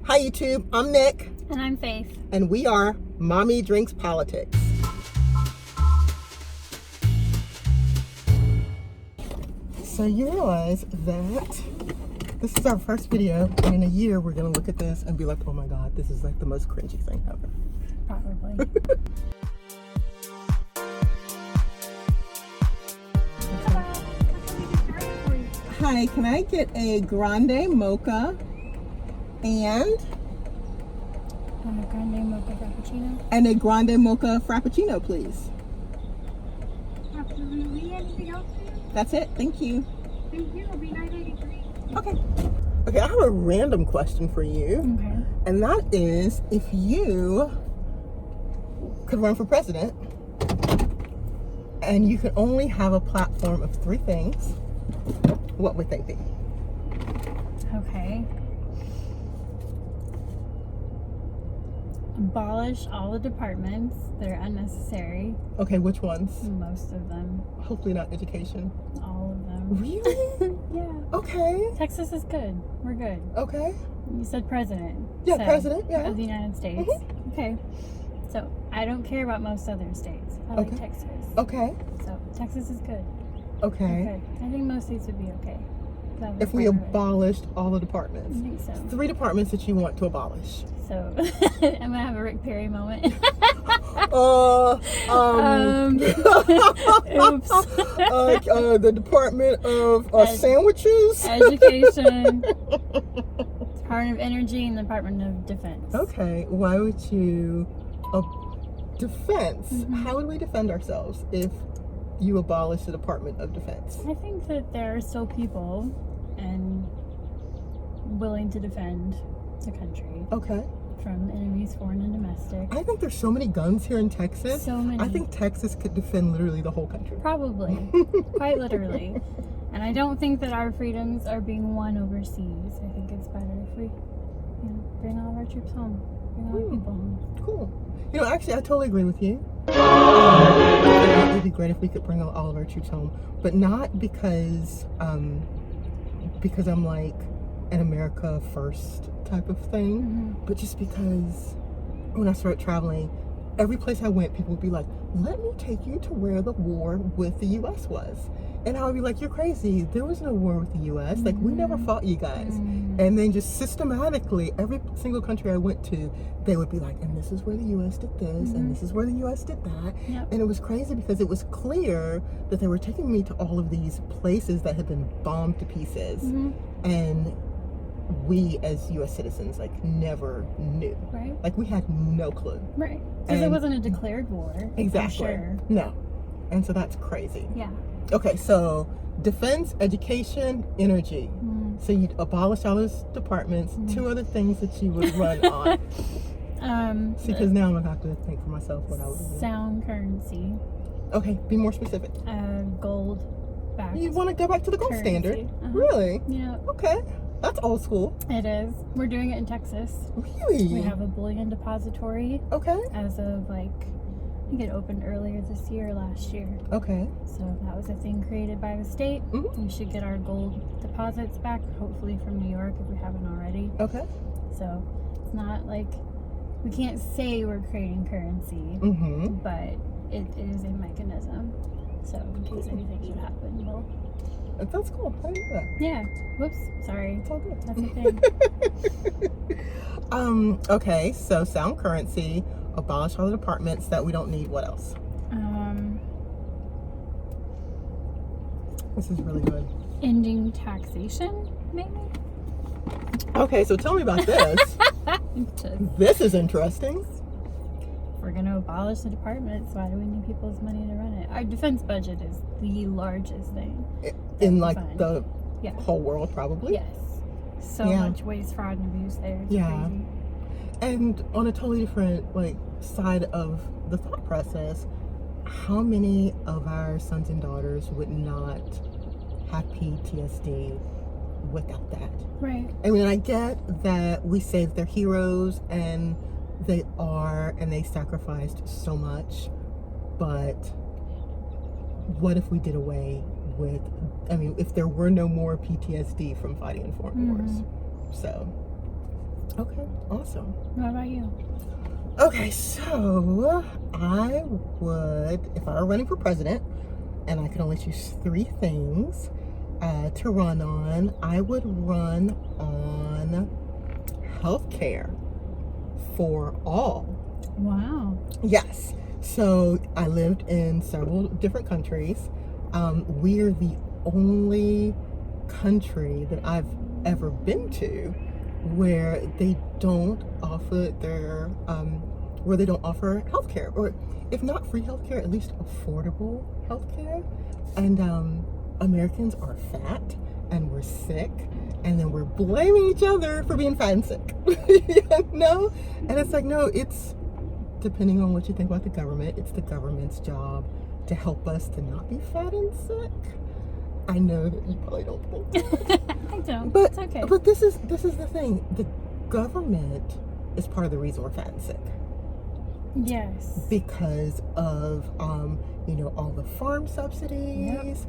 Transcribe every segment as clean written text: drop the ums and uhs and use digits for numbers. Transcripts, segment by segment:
Hi YouTube, I'm Nick. And I'm Faith. And we are Mommy Drinks Politics. So you realize that this is our first video, and in a year we're gonna look at this and be like, oh my god, this is like the most cringy thing ever. Probably. Hi, can I get a grande mocha and A grande mocha frappuccino. a grande mocha frappuccino, please? Absolutely. Anything else for you? That's it. Thank you. Thank you. It'll be $9.83. Okay. Okay, I have a random question for you. Okay. And that is, if you could run for president and you could only have a platform of three things, what would they be? Okay. Abolish all the departments that are unnecessary. Okay, which ones? Most of them. Hopefully not education. All of them. Really? Yeah. Okay. Texas is good. We're good. Okay. You said president. Yeah, So, president, yeah. Of the United States. Okay. So I don't care about most other states. I like Okay. Texas. Okay. So Texas is good. Okay. Good. I think most states would be okay. That was If we part of it. abolished all the I departments. think so. Three departments that you want to abolish. So I'm gonna have a Rick Perry moment. Oops. The Department of Sandwiches. Education, Department of Energy, and the Department of Defense. Okay, why would you? Defense. Mhm. How would we defend ourselves if you abolish the Department of Defense? I think that there are still people and willing to defend the country Okay. from enemies, foreign and domestic. I think there's so many guns here in Texas. So many. I think Texas could defend literally the whole country. Probably, quite literally. And I don't think that our freedoms are being won overseas. I think it's better if we, bring all of our troops home, bring all our people home. Cool. You know, actually, I totally agree with you. It would be great if we could bring all of our troops home, but not because I'm like an America first type of thing, Mm-hmm. but just because when I started traveling, every place I went, people would be like, let me take you to where the war with the U.S. was. And I would be like, you're crazy. There was no war with the U.S. Like, we never fought you guys. Mm-hmm. And then just systematically, every single country I went to, they would be like, and this is where the U.S. did this, and this is where the U.S. did that. Yep. And it was crazy because it was clear that they were taking me to all of these places that had been bombed to pieces. Mm-hmm. And we as U.S. citizens, like, never knew. Right. Like, we had no clue. Right. Because it And- wasn't a declared war. Exactly. For sure. No. And so that's crazy. Yeah. Okay, so defense, education, energy. Mm. So you'd abolish all those departments. Two other things that you would run on. See, because now I'm gonna have to think for myself what I would do. Sound currency. Okay, be more specific. Gold back. You want to go back to the gold Currency. standard? Uh-huh. Really? Yeah, Okay, that's old school. it is. We're doing it in Texas. Really? We have a bullion depository Okay. as of I think it opened earlier this year or last year. Okay. So that was a thing created by the state. Mhm. We should get our gold deposits back, hopefully from New York if we haven't already. Okay. So it's not like we can't say we're creating currency, Mm-hmm. but it is a mechanism. So in case anything should happen, well, That's cool. I didn't know that. yeah. Whoops, sorry. It's all good. That's a thing. Okay, so sound currency, abolish all the departments that we don't need. What else? This is really good. Ending taxation, maybe? Okay, so tell me about this. Just, This is interesting. if we're going to abolish the departments, why do we need people's money to run it? Our defense budget is the largest thing. In like Fine. the Yeah. whole world, probably. Yes. So Yeah. much waste, fraud, and abuse there. It's Yeah. crazy. And on a totally different side of the thought process, how many of our sons and daughters would not have PTSD without that? Right. I mean, I get that we say that they're heroes, and they are, and they sacrificed so much, but what if we did away with, if there were no more PTSD from fighting in foreign wars? So Okay, awesome. What about you? Okay, so I would, if I were running for president and I could only choose 3 things to run on, I would run on healthcare for all. Wow. Yes. So I lived in several different countries. We're the only country that I've ever been to where they don't offer healthcare, or if not free healthcare, at least affordable healthcare. And Americans are fat and we're sick, and then we're blaming each other for being fat and sick. No, and it's like, no, it's depending on what you think about the government, it's the government's job to help us to not be fat and sick. I know that you probably don't think that. I don't. But It's okay. But this is the thing. The government is part of the reason we're fat and sick, Yes. because of all the farm subsidies,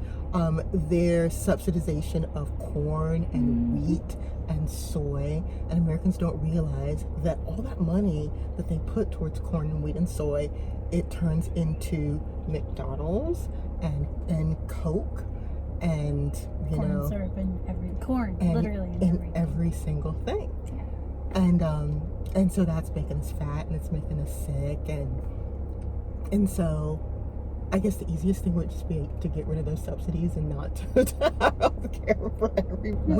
their subsidization of corn and wheat and soy, and Americans don't realize that all that money that they put towards corn and wheat and soy, it turns into McDonald's and Coke, and Corn syrup in every corn, literally in every. every single thing. Yeah. And so that's making us fat and it's making us sick, and so I guess the easiest thing would just be to get rid of those subsidies and not to have health care for everyone.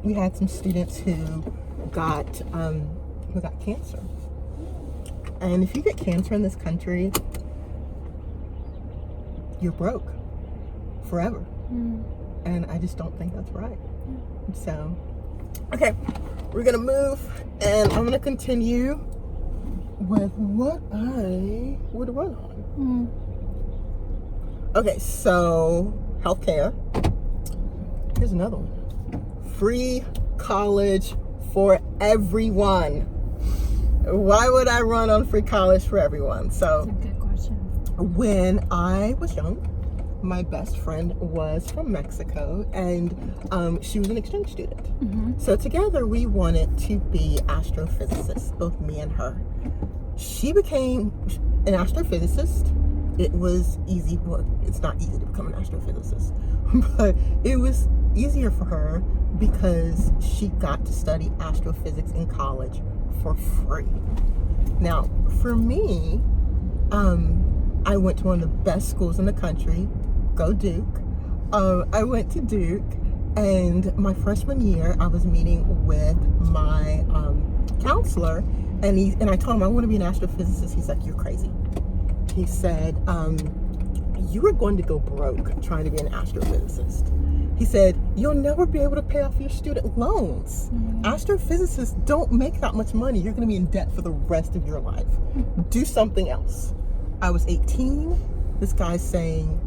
We had some students who got cancer, and if you get cancer in this country, you're broke forever. And I just don't think that's right. So, okay, we're gonna move, and I'm gonna continue with what I would run on. Okay, so healthcare. Here's another one. Free college for everyone. Why would I run on free college for everyone? So, That's a good question. when I was young, my best friend was from Mexico, and she was an exchange student. So together we wanted to be astrophysicists, both me and her. She became an astrophysicist. It was easy. Well, it's not easy to become an astrophysicist, but it was easier for her because she got to study astrophysics in college for free. Now, for me, I went to one of the best schools in the country. Go Duke. I went to Duke, and my freshman year, I was meeting with my counselor, and I told him I want to be an astrophysicist. He's like, "You're crazy." He said, "You are going to go broke trying to be an astrophysicist." He said, "You'll never be able to pay off your student loans. Astrophysicists don't make that much money. You're going to be in debt for the rest of your life. Do something else." I was 18. This guy's saying,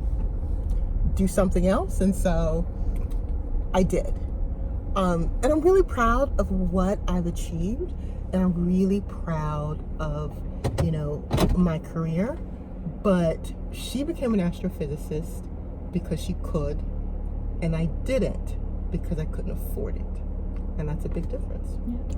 do something else, and so I did. And I'm really proud of what I've achieved, and I'm really proud of my career. But she became an astrophysicist because she could, and I didn't because I couldn't afford it, and that's a big difference.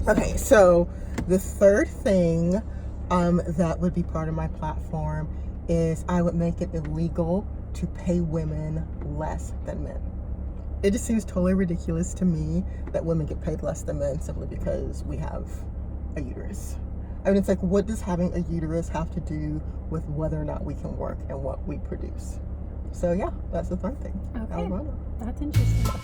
Okay, so the third thing that would be part of my platform is I would make it illegal to pay women less than men. It just seems totally ridiculous to me that women get paid less than men simply because we have a uterus. I mean, it's like, what does having a uterus have to do with whether or not we can work and what we produce? So yeah, that's the third thing. Okay, that's interesting.